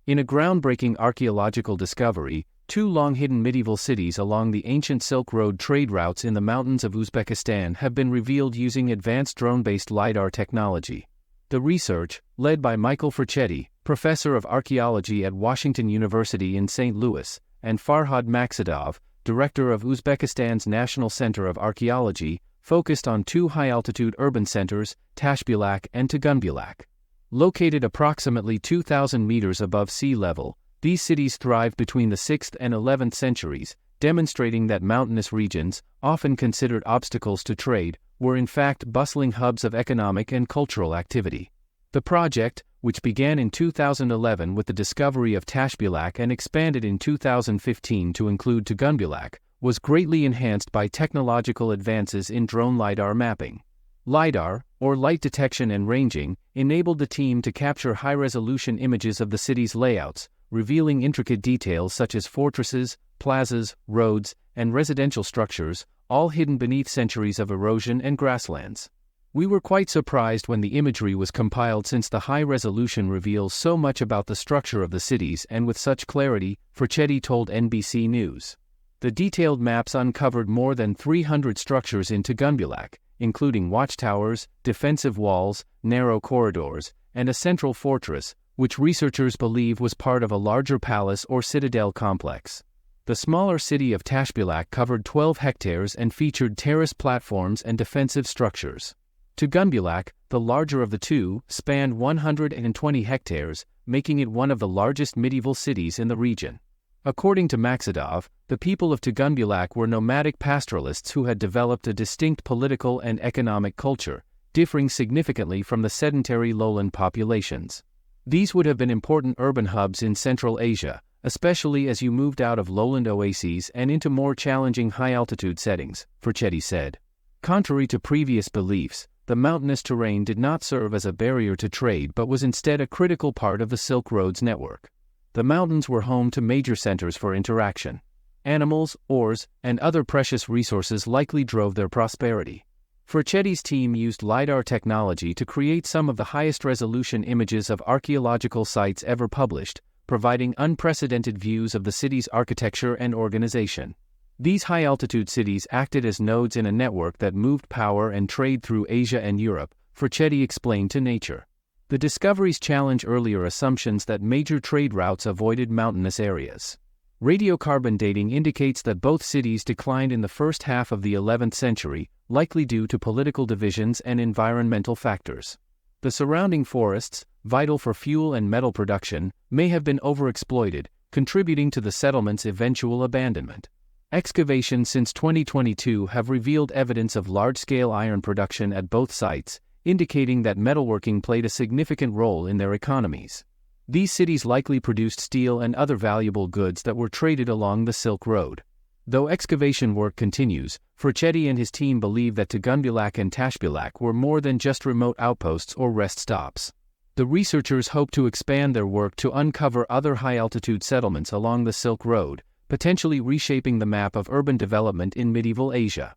In a groundbreaking archaeological discovery, two long-hidden medieval cities along the ancient Silk Road trade routes in the mountains of Uzbekistan have been revealed using advanced drone-based Lidar technology. The research, led by Michael Frchetti, professor of archaeology at Washington University in St. Louis, and Farhad Maksadov, director of Uzbekistan's National Center of Archaeology, focused on two high-altitude urban centers, Tashbilak and Tugunbulak. Located approximately 2,000 meters above sea level, these cities thrived between the 6th and 11th centuries, demonstrating that mountainous regions, often considered obstacles to trade, were in fact bustling hubs of economic and cultural activity. The project, which began in 2011 with the discovery of Tashbilak and expanded in 2015 to include Tugunbulak, was greatly enhanced by technological advances in drone LiDAR mapping. LiDAR, or light detection and ranging, enabled the team to capture high-resolution images of the city's layouts, revealing intricate details such as fortresses, plazas, roads, and residential structures, all hidden beneath centuries of erosion and grasslands. We were quite surprised when the imagery was compiled since the high resolution reveals so much about the structure of the cities and with such clarity, Frchetti told NBC News. The detailed maps uncovered more than 300 structures in Tugunbulak, including watchtowers, defensive walls, narrow corridors, and a central fortress, which researchers believe was part of a larger palace or citadel complex. The smaller city of Tashbilak covered 12 hectares and featured terrace platforms and defensive structures. Tugunbulak, the larger of the two, spanned 120 hectares, making it one of the largest medieval cities in the region. According to Maksadov, the people of Tugunbulak were nomadic pastoralists who had developed a distinct political and economic culture, differing significantly from the sedentary lowland populations. These would have been important urban hubs in Central Asia, especially as you moved out of lowland oases and into more challenging high-altitude settings, Frchetti said. Contrary to previous beliefs, the mountainous terrain did not serve as a barrier to trade but was instead a critical part of the Silk Road's network. The mountains were home to major centers for interaction. Animals, ores, and other precious resources likely drove their prosperity. Frchetti's team used LiDAR technology to create some of the highest resolution images of archaeological sites ever published, providing unprecedented views of the city's architecture and organization. These high-altitude cities acted as nodes in a network that moved power and trade through Asia and Europe, Frchetti explained to Nature. The discoveries challenge earlier assumptions that major trade routes avoided mountainous areas. Radiocarbon dating indicates that both cities declined in the first half of the 11th century, likely due to political divisions and environmental factors. The surrounding forests, vital for fuel and metal production, may have been overexploited, contributing to the settlement's eventual abandonment. Excavations since 2022 have revealed evidence of large-scale iron production at both sites, indicating that metalworking played a significant role in their economies. These cities likely produced steel and other valuable goods that were traded along the Silk Road. Though excavation work continues, Frchetti and his team believe that Tugunbulak and Tashbilak were more than just remote outposts or rest stops. The researchers hope to expand their work to uncover other high-altitude settlements along the Silk Road, potentially reshaping the map of urban development in medieval Asia.